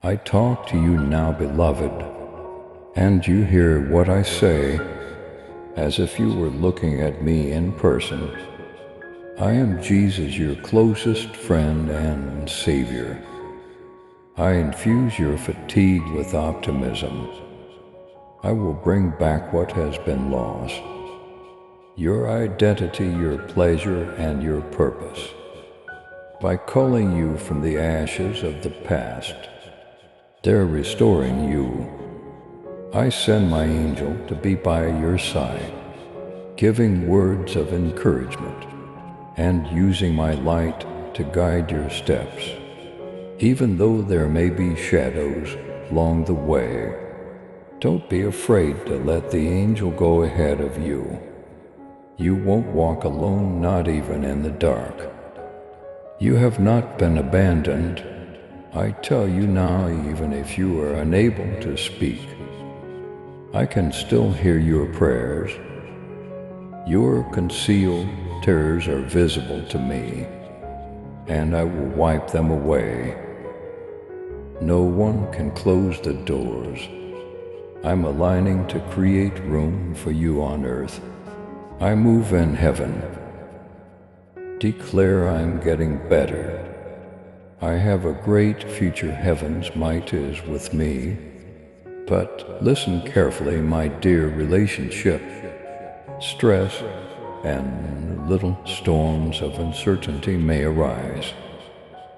I talk to you now, beloved, and you hear what I say as if you were looking at me in person. I am Jesus, your closest friend and Savior. I infuse your fatigue with optimism. I will bring back what has been lost, your identity, your pleasure, and your purpose. By culling you from the ashes of the past, they're restoring you. I send my angel to be by your side, giving words of encouragement and using my light to guide your steps. Even though there may be shadows along the way, don't be afraid to let the angel go ahead of you. You won't walk alone, not even in the dark. You have not been abandoned. I tell you now, even if you are unable to speak, I can still hear your prayers. Your concealed tears are visible to me, and I will wipe them away. No one can close the doors. I'm aligning to create room for you on earth. I move in heaven. Declare I'm getting better. I have a great future. Heaven's might is with me. But listen carefully, my dear relationship. Stress and little storms of uncertainty may arise.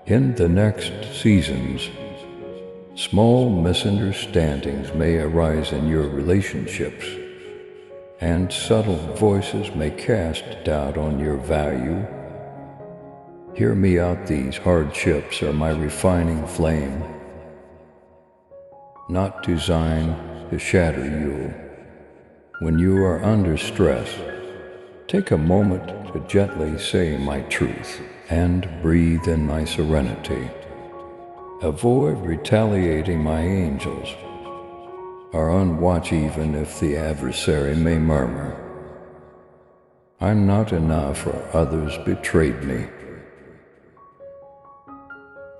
In the next seasons, small misunderstandings may arise in your relationships, and subtle voices may cast doubt on your value. Hear me out, these hardships are my refining flame, not designed to shatter you. When you are under stress, take a moment to gently say my truth and breathe in my serenity. Avoid retaliating. My angels are on watch even if the adversary may murmur. I'm not enough or others betrayed me.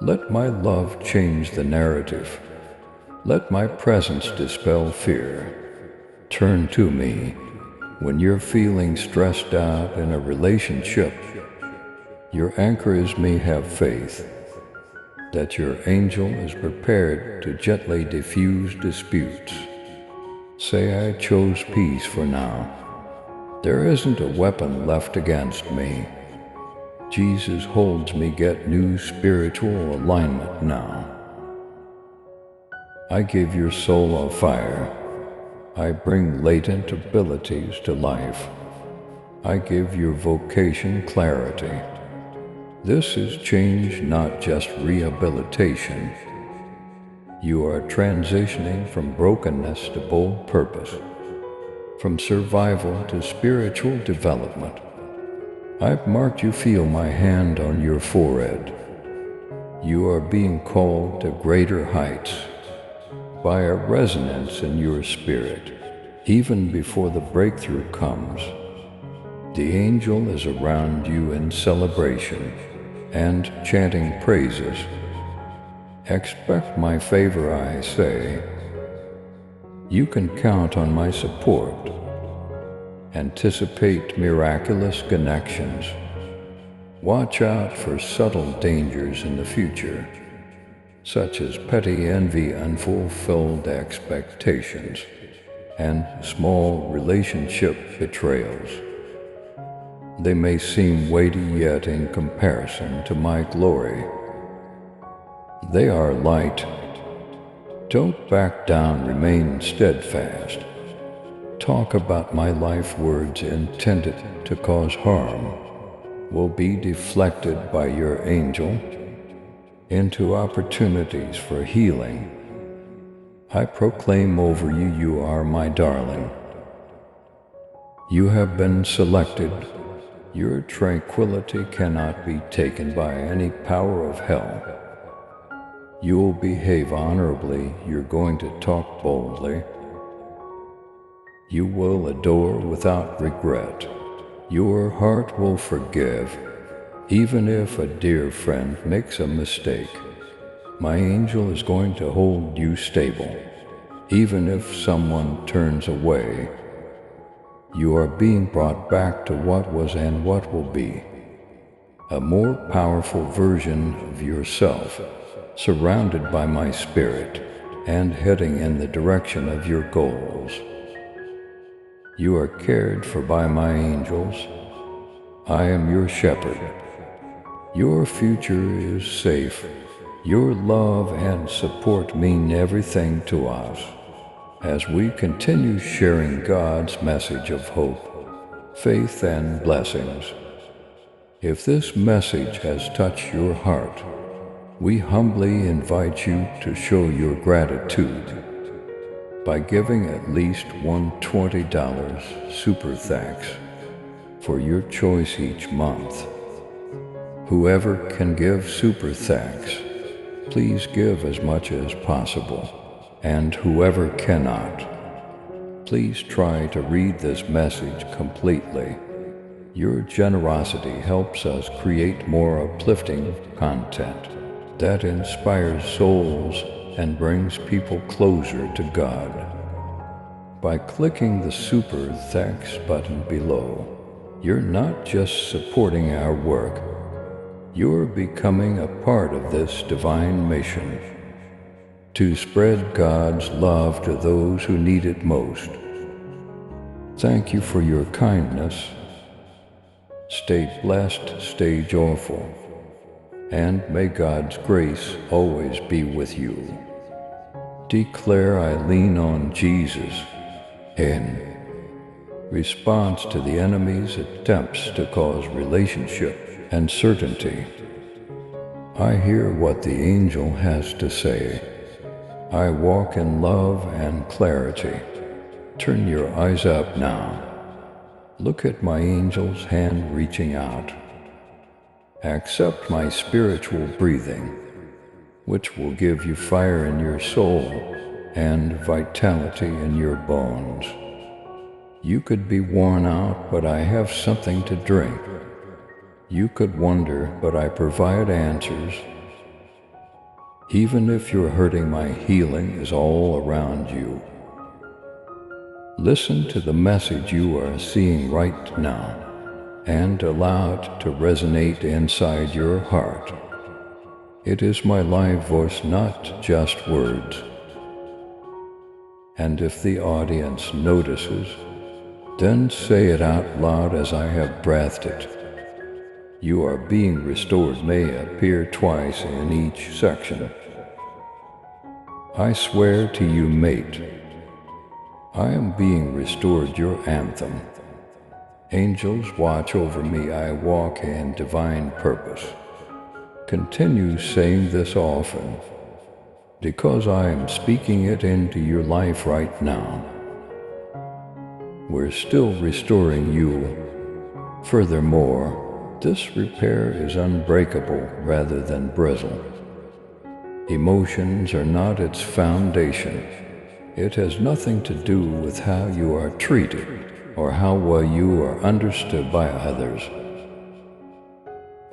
Let my love change the narrative. Let my presence dispel fear. Turn to me when you're feeling stressed out in a relationship. Your anchor is me. Have faith that your angel is prepared to gently diffuse disputes. Say, I chose peace for now. There isn't a weapon left against me. Jesus holds me. Get new spiritual alignment now. I give your soul a fire. I bring latent abilities to life. I give your vocation clarity. This is change, not just rehabilitation. You are transitioning from brokenness to bold purpose, from survival to spiritual development. I've marked you. Feel my hand on your forehead. You are being called to greater heights by a resonance in your spirit. Even before the breakthrough comes, the angel is around you in celebration and chanting praises. Expect my favor, I say. You can count on my support. Anticipate miraculous connections. Watch out for subtle dangers in the future, such as petty envy, unfulfilled expectations, and small relationship betrayals. They may seem weighty, yet in comparison to my glory, they are light. Don't back down, remain steadfast. Talk about my life. Words intended to cause harm will be deflected by your angel into opportunities for healing. I proclaim over you, you are my darling. You have been selected. Your tranquility cannot be taken by any power of hell. You will behave honorably. You're going to talk boldly. You will adore without regret. Your heart will forgive, even if a dear friend makes a mistake. My angel is going to hold you stable. Even if someone turns away, you are being brought back to what was and what will be. A more powerful version of yourself, surrounded by my spirit and heading in the direction of your goals. You are cared for by my angels. I am your shepherd. Your future is safe. Your love and support mean everything to us as we continue sharing God's message of hope, faith, and blessings. If this message has touched your heart, we humbly invite you to show your gratitude by giving at least one $20 super thanks for your choice each month. Whoever can give super thanks, please give as much as possible. And whoever cannot, please try to read this message completely. Your generosity helps us create more uplifting content that inspires souls and brings people closer to God. By clicking the Super Thanks button below, you're not just supporting our work, you're becoming a part of this divine mission to spread God's love to those who need it most. Thank you for your kindness. Stay blessed, stay joyful, and may God's grace always be with you. Declare I lean on Jesus in response to the enemy's attempts to cause relationship uncertainty. I hear what the angel has to say. I walk in love and clarity. Turn your eyes up now. Look at my angel's hand reaching out. Accept my spiritual breathing, which will give you fire in your soul and vitality in your bones. You could be worn out, but I have something to drink. You could wonder, but I provide answers. Even if you're hurting, my healing is all around you. Listen to the message you are seeing right now and allow it to resonate inside your heart. It is my live voice, not just words. And if the audience notices, then say it out loud as I have breathed it. You are being restored may appear twice in each section. I swear to you, mate, I am being restored, your anthem. Angels watch over me, I walk in divine purpose. Continue saying this often, because I am speaking it into your life right now. We're still restoring you. Furthermore, this repair is unbreakable rather than brittle. Emotions are not its foundation. It has nothing to do with how you are treated or how well you are understood by others.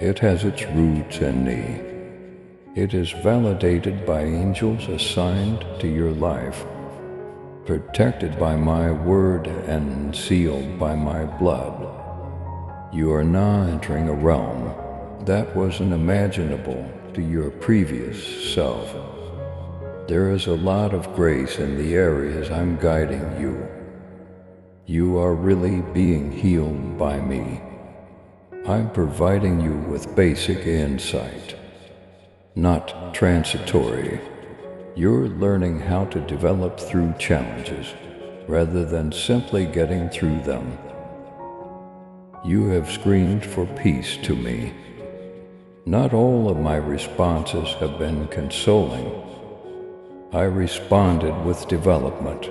It has its roots in me. It is validated by angels assigned to your life, protected by my word and sealed by my blood. You are now entering a realm that was unimaginable to your previous self. There is a lot of grace in the areas I'm guiding you. You are really being healed by me. I'm providing you with basic insight, not transitory. You're learning how to develop through challenges rather than simply getting through them. You have screamed for peace to me. Not all of my responses have been consoling. I responded with development.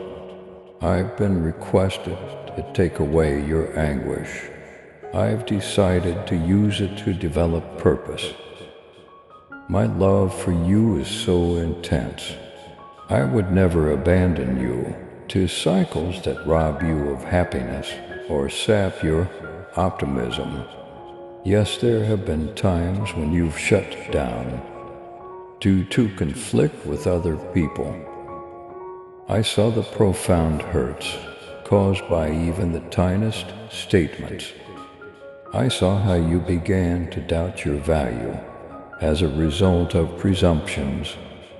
I've been requested to take away your anguish. I've decided to use it to develop purpose. My love for you is so intense. I would never abandon you to cycles that rob you of happiness or sap your optimism. Yes, there have been times when you've shut down. to conflict with other people. I saw the profound hurts caused by even the tiniest statements. I saw how you began to doubt your value as a result of presumptions,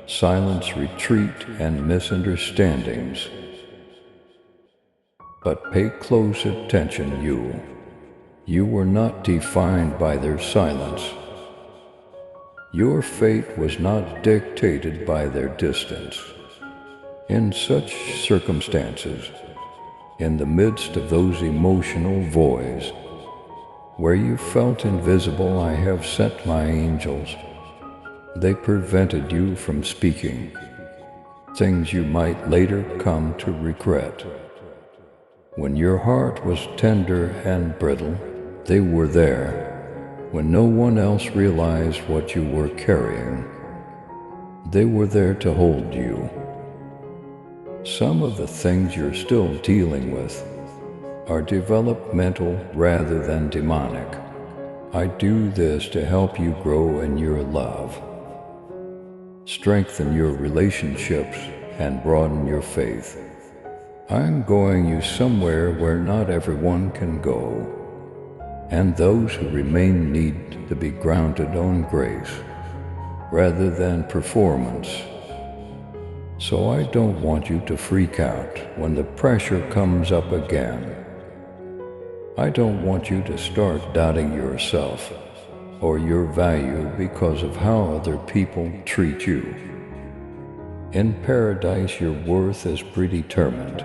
silence, retreat, and misunderstandings. But pay close attention, you were not defined by their silence. Your fate was not dictated by their distance. In such circumstances, in the midst of those emotional voids, where you felt invisible, I have sent my angels. They prevented you from speaking things you might later come to regret. When your heart was tender and brittle, they were there. When no one else realized what you were carrying, they were there to hold you. Some of the things you're still dealing with are developmental rather than demonic. I do this to help you grow in your love, strengthen your relationships, and broaden your faith. I'm going you somewhere where not everyone can go, and those who remain need to be grounded on grace rather than performance. So I don't want you to freak out when the pressure comes up again. I don't want you to start doubting yourself or your value because of how other people treat you. In paradise, your worth is predetermined.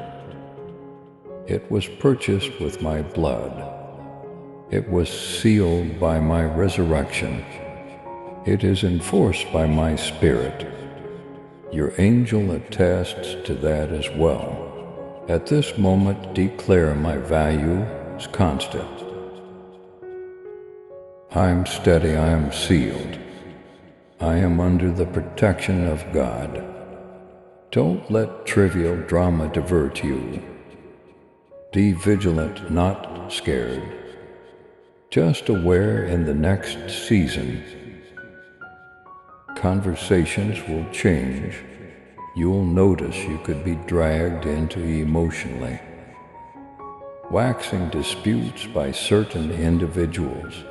It was purchased with my blood. It was sealed by my resurrection. It is enforced by my spirit. Your angel attests to that as well. At this moment, declare my value is constant. I am steady, I am sealed. I am under the protection of God. Don't let trivial drama divert you. Be vigilant, not scared. Just aware in the next season. Conversations will change. You'll notice you could be dragged into emotionally waxing disputes by certain individuals.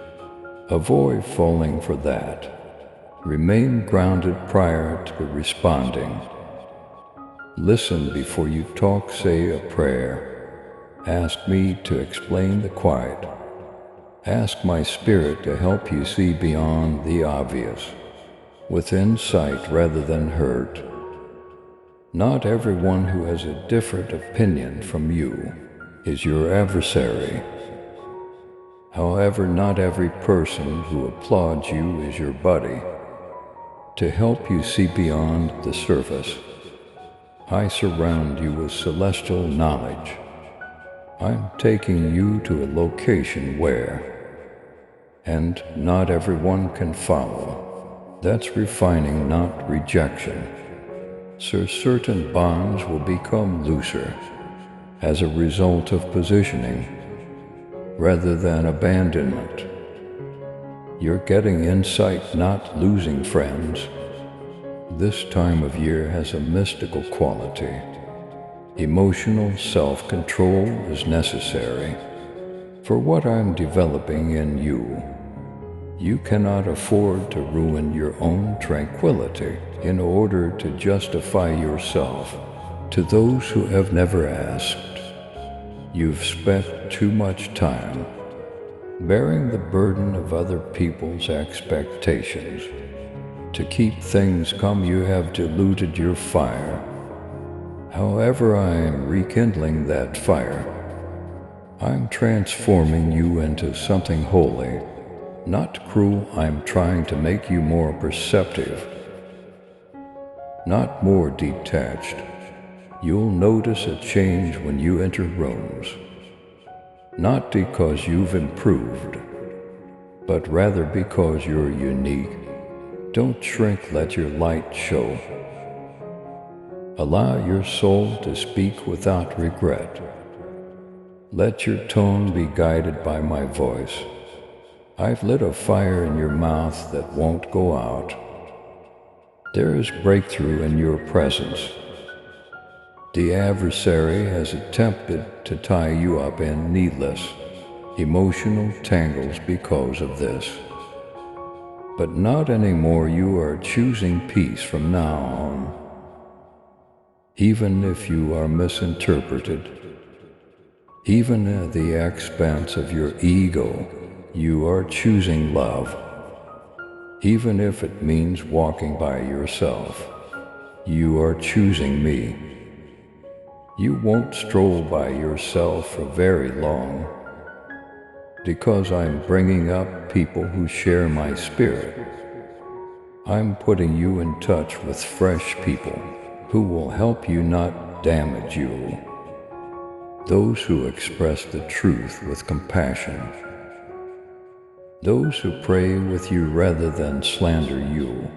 Avoid falling for that. Remain grounded prior to responding. Listen before you talk, say a prayer. Ask me to explain the quiet. Ask my spirit to help you see beyond the obvious, with insight rather than hurt. Not everyone who has a different opinion from you is your adversary. However, not every person who applauds you is your buddy. To help you see beyond the surface, I surround you with celestial knowledge. I'm taking you to a location where, and not everyone can follow. That's refining, not rejection. So certain bonds will become looser as a result of positioning rather than abandonment. You're getting insight, not losing friends. This time of year has a mystical quality. Emotional self-control is necessary for what I'm developing in you. You cannot afford to ruin your own tranquility in order to justify yourself to those who have never asked. You've spent too much time bearing the burden of other people's expectations. To keep things calm, you have diluted your fire. However, I am rekindling that fire. I'm transforming you into something holy, not cruel. I'm trying to make you more perceptive, not more detached. You'll notice a change when you enter rooms, not because you've improved, but rather because you're unique. Don't shrink, let your light show. Allow your soul to speak without regret. Let your tone be guided by my voice. I've lit a fire in your mouth that won't go out. There is breakthrough in your presence. The adversary has attempted to tie you up in needless, emotional tangles because of this. But not anymore. You are choosing peace from now on. Even if you are misinterpreted, even at the expense of your ego, you are choosing love. Even if it means walking by yourself, you are choosing me. You won't stroll by yourself for very long, because I'm bringing up people who share my spirit. I'm putting you in touch with fresh people who will help you, not damage you. Those who express the truth with compassion. Those who pray with you rather than slander you.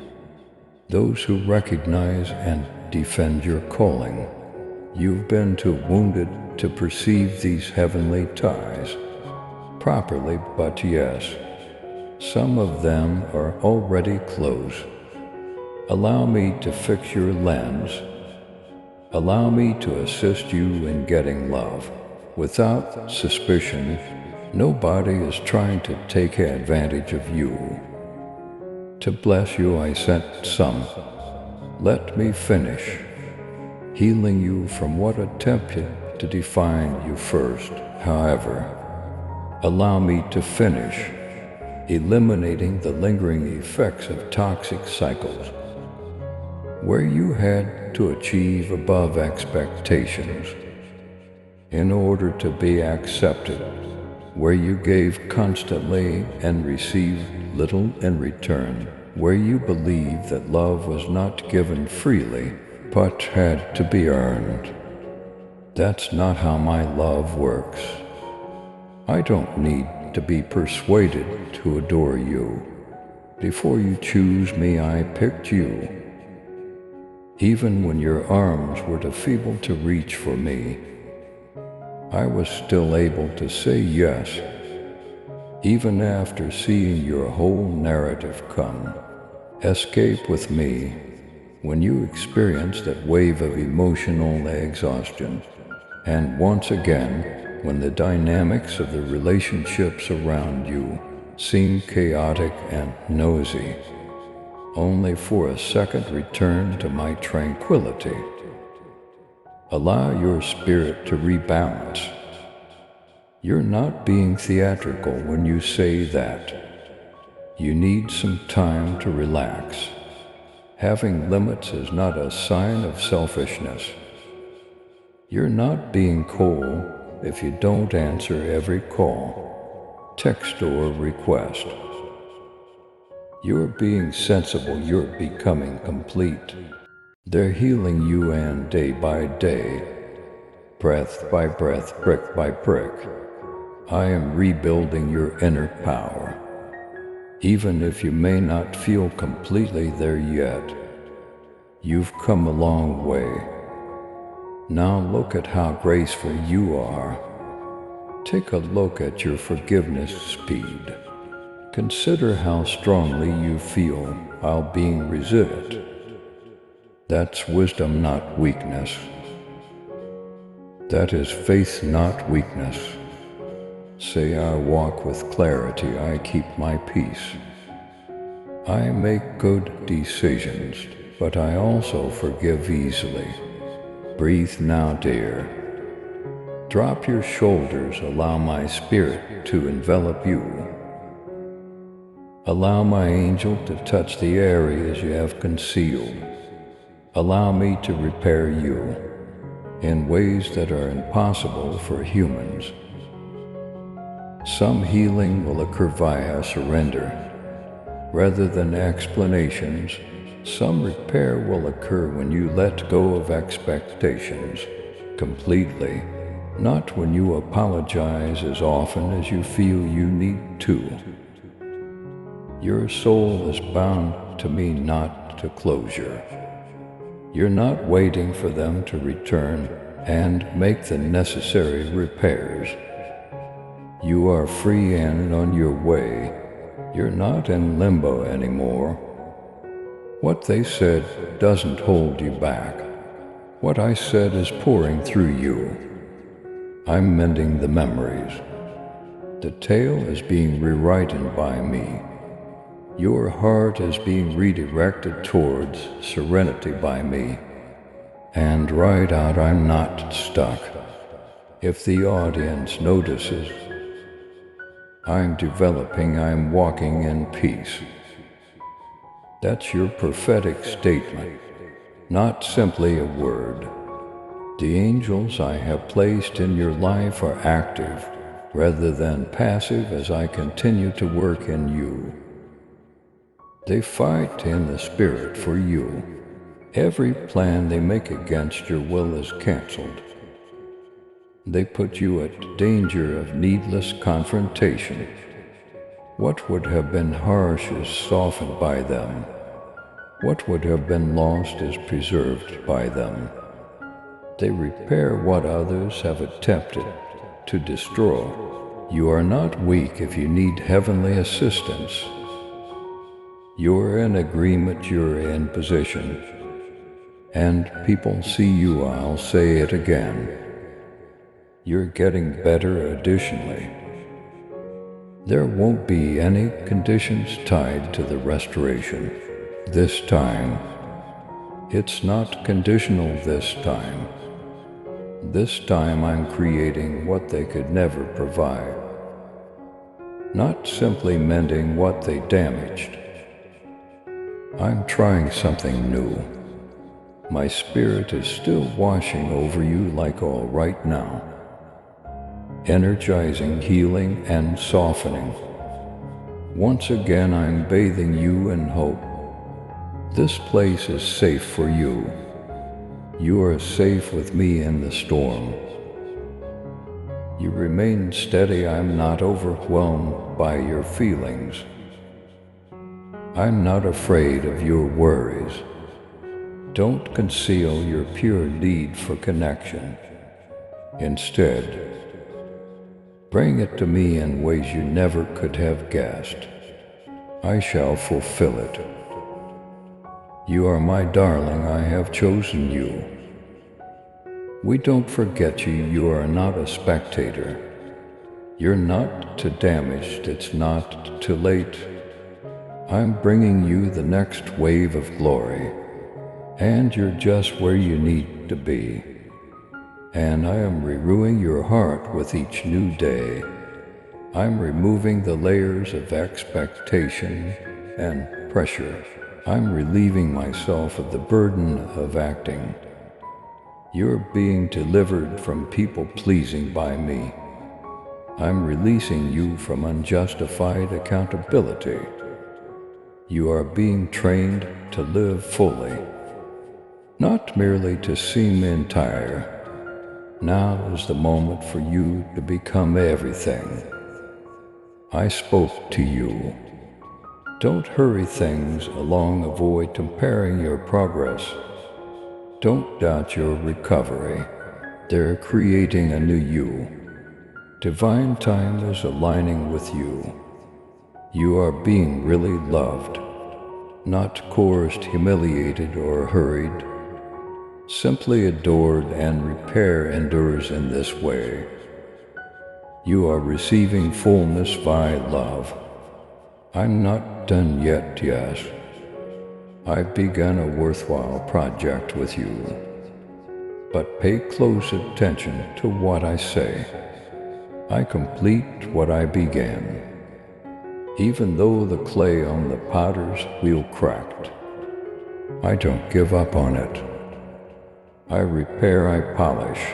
Those who recognize and defend your calling. You've been too wounded to perceive these heavenly ties properly, but yes, some of them are already close. Allow me to fix your lens. Allow me to assist you in getting love. Without suspicion, nobody is trying to take advantage of you. To bless you, I sent some. Let me finish, healing you from what attempted to define you first. However, allow me to finish, eliminating the lingering effects of toxic cycles, where you had to achieve above expectations in order to be accepted, where you gave constantly and received little in return, where you believed that love was not given freely, but had to be earned. That's not how my love works. I don't need to be persuaded to adore you. Before you choose me, I picked you. Even when your arms were too feeble to reach for me, I was still able to say yes, even after seeing your whole narrative come. Escape with me when you experience that wave of emotional exhaustion, and once again, when the dynamics of the relationships around you seem chaotic and noisy, only for a second return to my tranquility. Allow your spirit to rebalance. You're not being theatrical when you say that. You need some time to relax. Having limits is not a sign of selfishness. You're not being cold if you don't answer every call, text, or request. You're being sensible. You're becoming complete. They're healing you, and day by day, breath by breath, brick by brick, I am rebuilding your inner power. Even if you may not feel completely there yet, you've come a long way. Now look at how graceful you are. Take a look at your forgiveness speed. Consider how strongly you feel while being resilient. That's wisdom, not weakness. That is faith, not weakness. Say, I walk with clarity, I keep my peace. I make good decisions, but I also forgive easily. Breathe now, dear. Drop your shoulders, allow my spirit to envelop you. Allow my angel to touch the areas you have concealed. Allow me to repair you in ways that are impossible for humans. Some healing will occur via surrender rather than explanations. Some repair will occur when you let go of expectations completely, not when you apologize as often as you feel you need to. Your soul is bound to me, not to closure. You're not waiting for them to return and make the necessary repairs. You are free and on your way. You're not in limbo anymore. What they said doesn't hold you back. What I said is pouring through you. I'm mending the memories. The tale is being rewritten by me. Your heart is being redirected towards serenity by me. And right out, I'm not stuck. If the audience notices, I'm developing, I'm walking in peace. That's your prophetic statement, not simply a word. The angels I have placed in your life are active rather than passive as I continue to work in you. They fight in the spirit for you. Every plan they make against your will is canceled. They put you at danger of needless confrontation. What would have been harsh is softened by them. What would have been lost is preserved by them. They repair what others have attempted to destroy. You are not weak if you need heavenly assistance. You're in agreement, you're in position. And people see you, I'll say it again. You're getting better additionally. There won't be any conditions tied to the restoration. This time, it's not conditional this time. This time I'm creating what they could never provide. Not simply mending what they damaged. I'm trying something new. My spirit is still washing over you like all right now. Energizing, healing, and softening. Once again I'm bathing you in hope. This place is safe for you. You are safe with me in the storm. You remain steady, I'm not overwhelmed by your feelings. I'm not afraid of your worries. Don't conceal your pure need for connection. Instead, bring it to me in ways you never could have guessed. I shall fulfill it. You are my darling, I have chosen you. We don't forget you, you are not a spectator. You're not too damaged, it's not too late. I'm bringing you the next wave of glory, and you're just where you need to be. And I am renewing your heart with each new day. I'm removing the layers of expectation and pressure. I'm relieving myself of the burden of acting. You're being delivered from people pleasing by me. I'm releasing you from unjustified accountability. You are being trained to live fully, not merely to seem entire. Now is the moment for you to become everything. I spoke to you. Don't hurry things along, avoid comparing your progress. Don't doubt your recovery. They're creating a new you. Divine time is aligning with you. You are being really loved, not coerced, humiliated, or hurried. Simply adored, and repair endures in this way. You are receiving fullness by love. I'm not done yet, yes. I've begun a worthwhile project with you. But pay close attention to what I say. I complete what I began. Even though the clay on the potter's wheel cracked, I don't give up on it. I repair, I polish.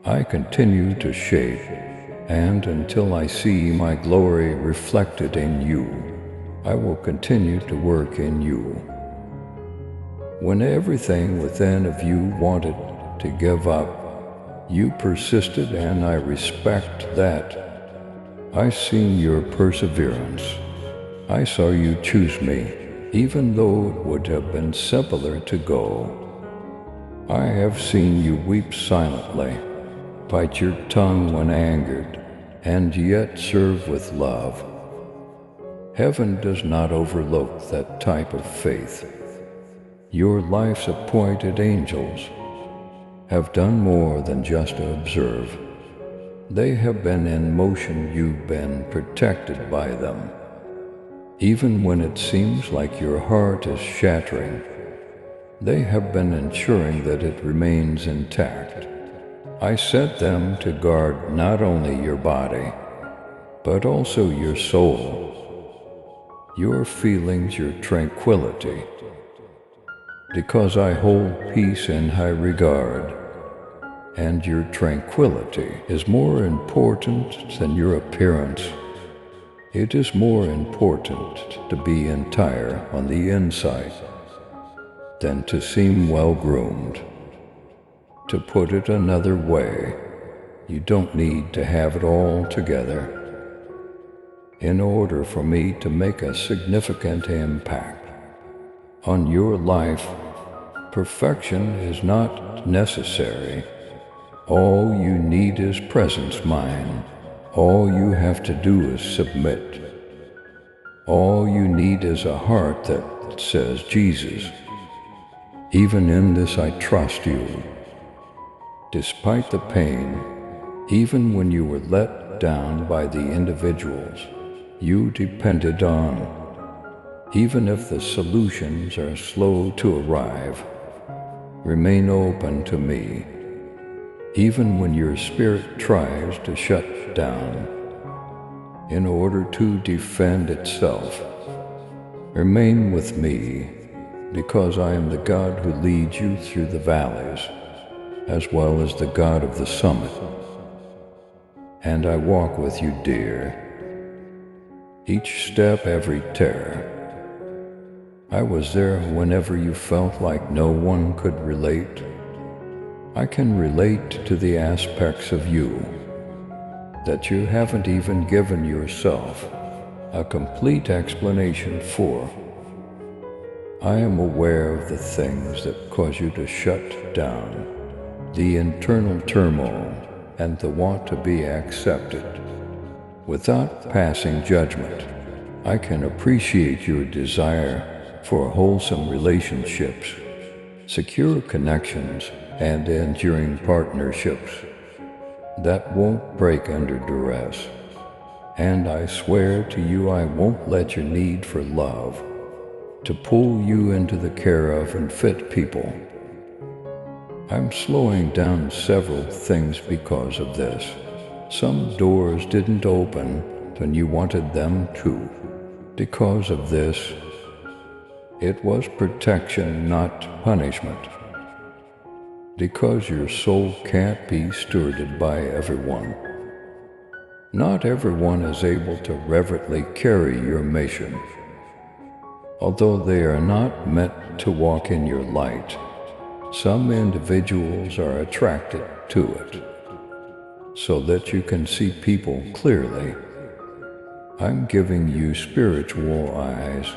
I continue to shape, and until I see my glory reflected in you, I will continue to work in you. When everything within of you wanted to give up, you persisted, and I respect that. I seen your perseverance. I saw you choose me, even though it would have been simpler to go. I have seen you weep silently, bite your tongue when angered, and yet serve with love. Heaven does not overlook that type of faith. Your life's appointed angels have done more than just observe. They have been in motion. You've been protected by them. Even when it seems like your heart is shattering, they have been ensuring that it remains intact. I set them to guard not only your body, but also your soul, your feelings, your tranquility, because I hold peace in high regard, and your tranquility is more important than your appearance. It is more important to be entire on the inside than to seem well-groomed. To put it another way, you don't need to have it all together in order for me to make a significant impact on your life. Perfection is not necessary. All you need is presence mine. All you have to do is submit. All you need is a heart that says, Jesus, even in this I trust you. Despite the pain, even when you were let down by the individuals you depended on, even if the solutions are slow to arrive, remain open to me. Even when your spirit tries to shut down in order to defend itself, remain with me, because I am the God who leads you through the valleys, as well as the God of the summit. And I walk with you, dear, each step, every tear. I was there whenever you felt like no one could relate. I can relate to the aspects of you that you haven't even given yourself a complete explanation for. I am aware of the things that cause you to shut down, the internal turmoil and the want to be accepted. Without passing judgment, I can appreciate your desire for wholesome relationships, secure connections, and enduring partnerships that won't break under duress. And I swear to you I won't let your need for love to pull you into the care of unfit people. I'm slowing down several things because of this. Some doors didn't open when you wanted them to. Because of this, it was protection, not punishment. Because your soul can't be stewarded by everyone. Not everyone is able to reverently carry your mission. Although they are not meant to walk in your light, some individuals are attracted to it, so that you can see people clearly. I'm giving you spiritual eyes.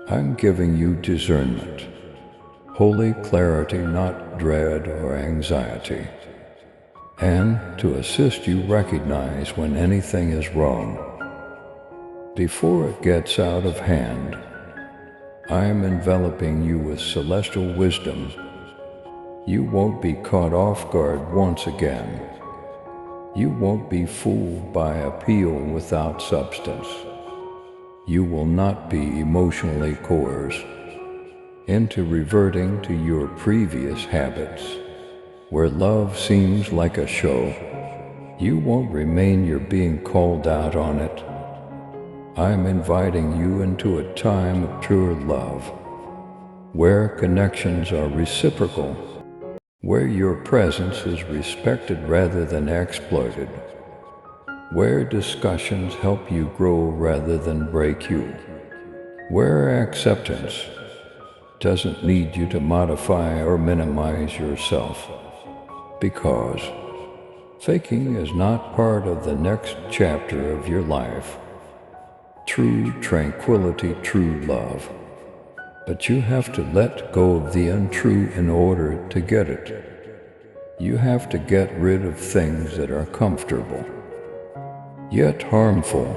I'm giving you discernment, holy clarity, not dread or anxiety, and to assist you recognize when anything is wrong. Before it gets out of hand, I am enveloping you with celestial wisdom. You won't be caught off guard once again. You won't be fooled by appeal without substance. You will not be emotionally coerced into reverting to your previous habits, where love seems like a show. You won't remain. You're being called out on it. I'm inviting you into a time of pure love, where connections are reciprocal, where your presence is respected rather than exploited, where discussions help you grow rather than break you, where acceptance doesn't need you to modify or minimize yourself, because faking is not part of the next chapter of your life. True tranquility, true love. But you have to let go of the untrue in order to get it. You have to get rid of things that are comfortable, yet harmful.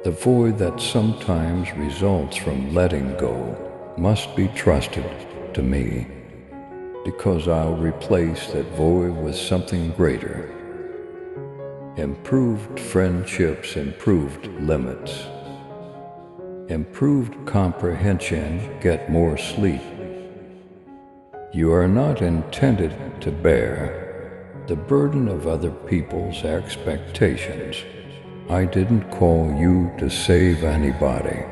The void that sometimes results from letting go must be trusted to me, because I'll replace that void with something greater. Improved friendships, improved limits, improved comprehension, get more sleep. You are not intended to bear the burden of other people's expectations. I didn't call you to save anybody.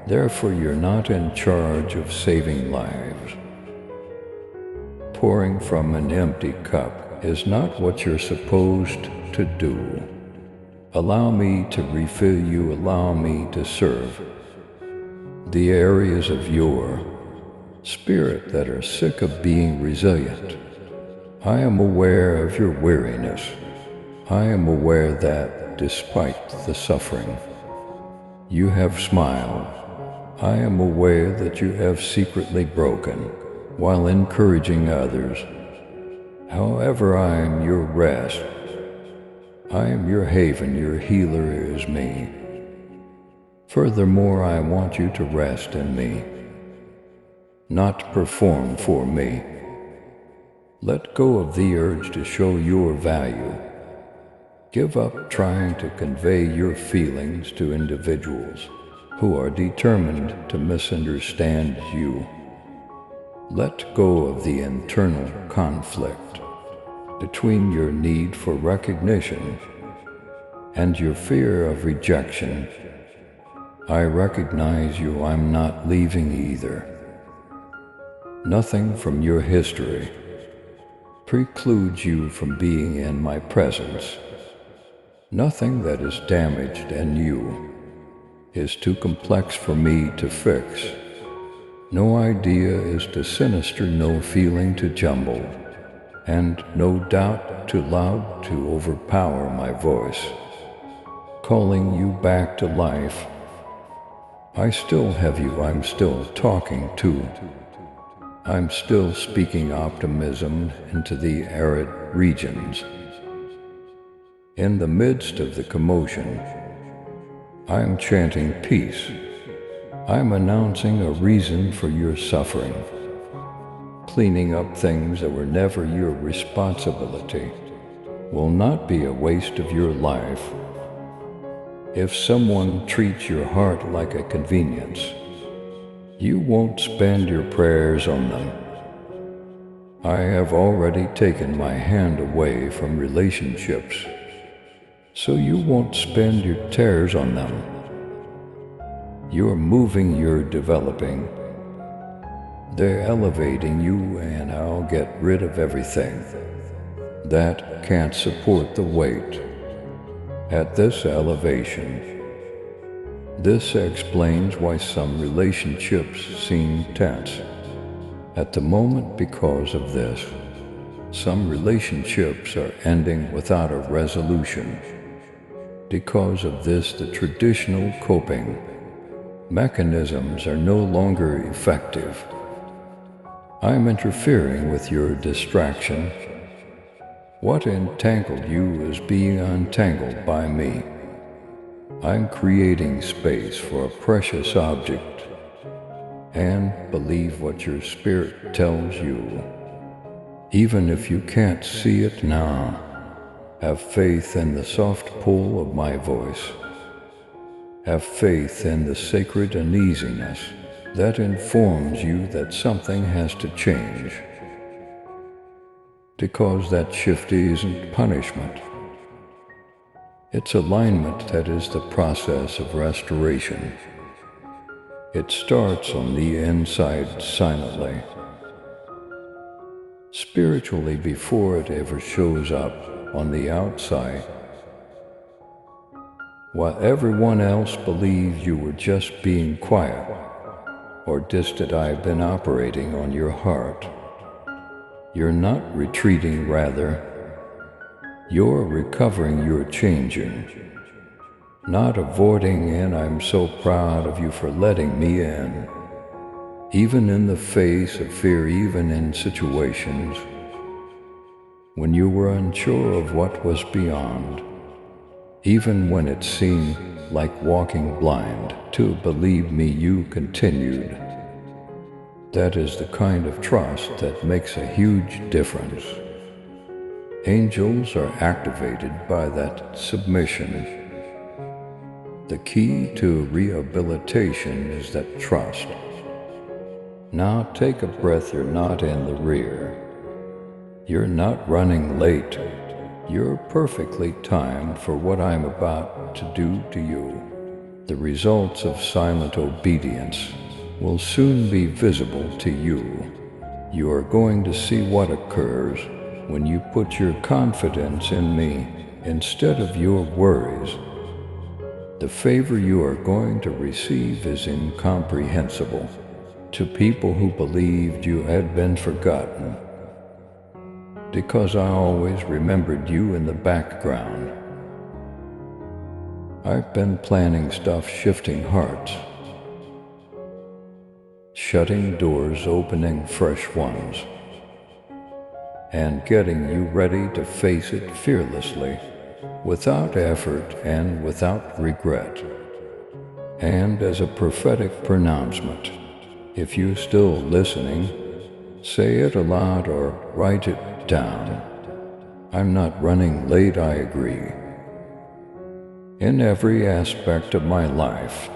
Therefore, you're not in charge of saving lives. Pouring from an empty cup is not what you're supposed to do. Allow me to refill you, allow me to serve the areas of your spirit that are sick of being resilient. I am aware of your weariness. I am aware that despite the suffering, you have smiled. I am aware that you have secretly broken while encouraging others. However, I am your rest. I am your haven, your healer is me. Furthermore, I want you to rest in me, not perform for me. Let go of the urge to show your value. Give up trying to convey your feelings to individuals who are determined to misunderstand you. Let go of the internal conflict between your need for recognition and your fear of rejection. I recognize you, I'm not leaving either. Nothing from your history precludes you from being in my presence. Nothing that is damaged in you is too complex for me to fix. No idea is too sinister, no feeling too jumbled, and no doubt too loud to overpower my voice, calling you back to life. I still have you, I'm still talking to. I'm still speaking optimism into the arid regions. In the midst of the commotion, I am chanting peace. I am announcing a reason for your suffering, cleaning up things that were never your responsibility will not be a waste of your life. If someone treats your heart like a convenience, you won't spend your prayers on them. I have already taken my hand away from relationships, so you won't spend your tears on them. You're moving, you're developing. They're elevating you, and I'll get rid of everything that can't support the weight at this elevation. This explains why some relationships seem tense at the moment because of this. Some relationships are ending without a resolution. Because of this, the traditional coping mechanisms are no longer effective. I'm interfering with your distraction. What entangled you is being untangled by me. I'm creating space for a precious object. And believe what your spirit tells you. Even if you can't see it now, have faith in the soft pull of my voice. Have faith in the sacred uneasiness that informs you that something has to change. Because that shift isn't punishment. It's alignment that is the process of restoration. It starts on the inside silently, spiritually, before it ever shows up on the outside. While everyone else believes you were just being quiet or distant, I've been operating on your heart. You're not retreating, rather, you're recovering, you're changing, not avoiding, and I'm so proud of you for letting me in. Even in the face of fear, even in situations when you were unsure of what was beyond, even when it seemed like walking blind. To believe me, you continued. That is the kind of trust that makes a huge difference. Angels are activated by that submission. The key to rehabilitation is that trust. Now take a breath. You're not in the rear. You're not running late. You're perfectly timed for what I'm about to do to you. The results of silent obedience will soon be visible to you. You are going to see what occurs when you put your confidence in me instead of your worries. The favor you are going to receive is incomprehensible to people who believed you had been forgotten, because I always remembered you in the background. I've been planning stuff, shifting hearts, shutting doors, opening fresh ones, and getting you ready to face it fearlessly, without effort and without regret. And as a prophetic pronouncement, if you're still listening, say it aloud or write it down. I'm not running late, I agree. In every aspect of my life,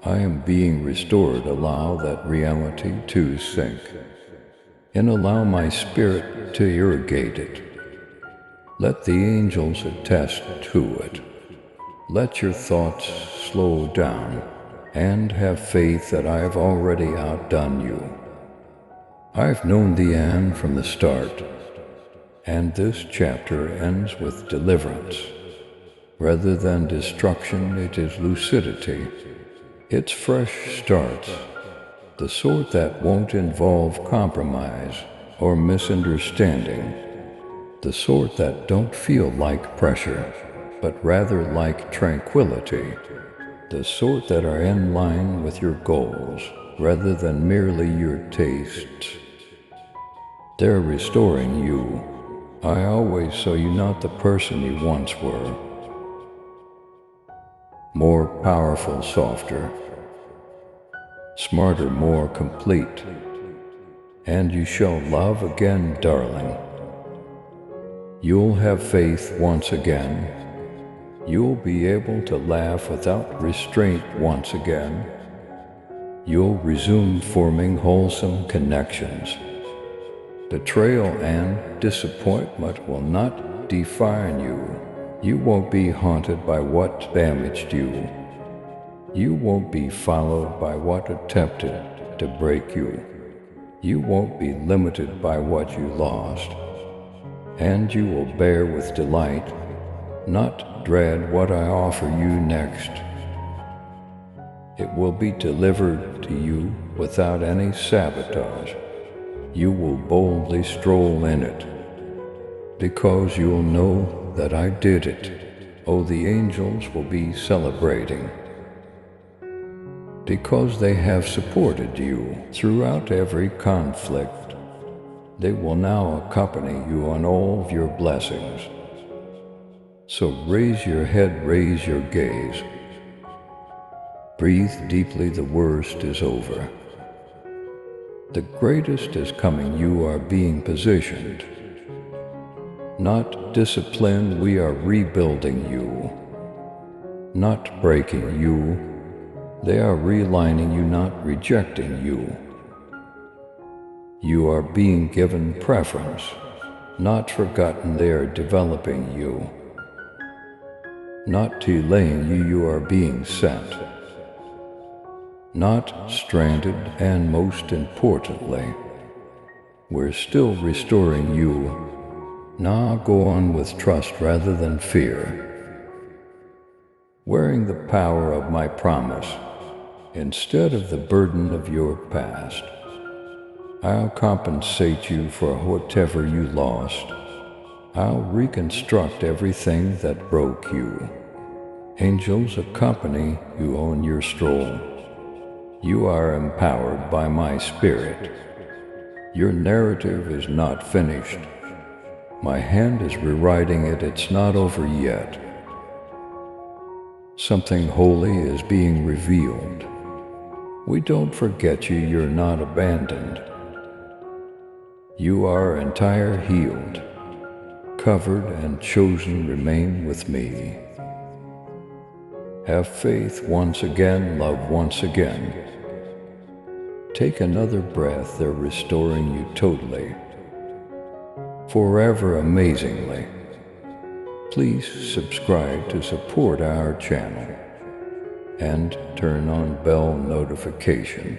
I am being restored. Allow that reality to sink, and allow my spirit to irrigate it. Let the angels attest to it. Let your thoughts slow down, and have faith that I have already outdone you. I've known the end from the start, and this chapter ends with deliverance. Rather than destruction, it is lucidity. It's fresh starts, the sort that won't involve compromise or misunderstanding, the sort that don't feel like pressure, but rather like tranquility, the sort that are in line with your goals rather than merely your tastes. They're restoring you. I always saw you not the person you once were. More powerful, softer, smarter, more complete. And you shall love again, darling. You'll have faith once again. You'll be able to laugh without restraint once again. You'll resume forming wholesome connections. Betrayal and disappointment will not define you. You won't be haunted by what damaged you. You won't be followed by what attempted to break you. You won't be limited by what you lost. And you will bear with delight, not dread what I offer you next. It will be delivered to you without any sabotage. You will boldly stroll in it, because you'll know that I did it. Oh, the angels will be celebrating, because they have supported you throughout every conflict. They will now accompany you on all of your blessings. So raise your head, raise your gaze. Breathe deeply, the worst is over. The greatest is coming. You are being positioned, not disciplined. We are rebuilding you, not breaking you. They are realigning you, not rejecting you. You are being given preference, not forgotten. They are developing you, not delaying you. You are being sent, not stranded. And most importantly, we're still restoring you. Now go on with trust rather than fear, wearing the power of my promise instead of the burden of your past. I'll compensate you for whatever you lost. I'll reconstruct everything that broke you. Angels accompany you on your stroll. You are empowered by my spirit. Your narrative is not finished. My hand is rewriting it. It's not over yet. Something holy is being revealed. We don't forget you, you're not abandoned. You are entire healed, covered and chosen, remain with me. Have faith once again, love once again. Take another breath, they're restoring you totally, forever, amazingly. Please subscribe to support our channel and turn on bell notification.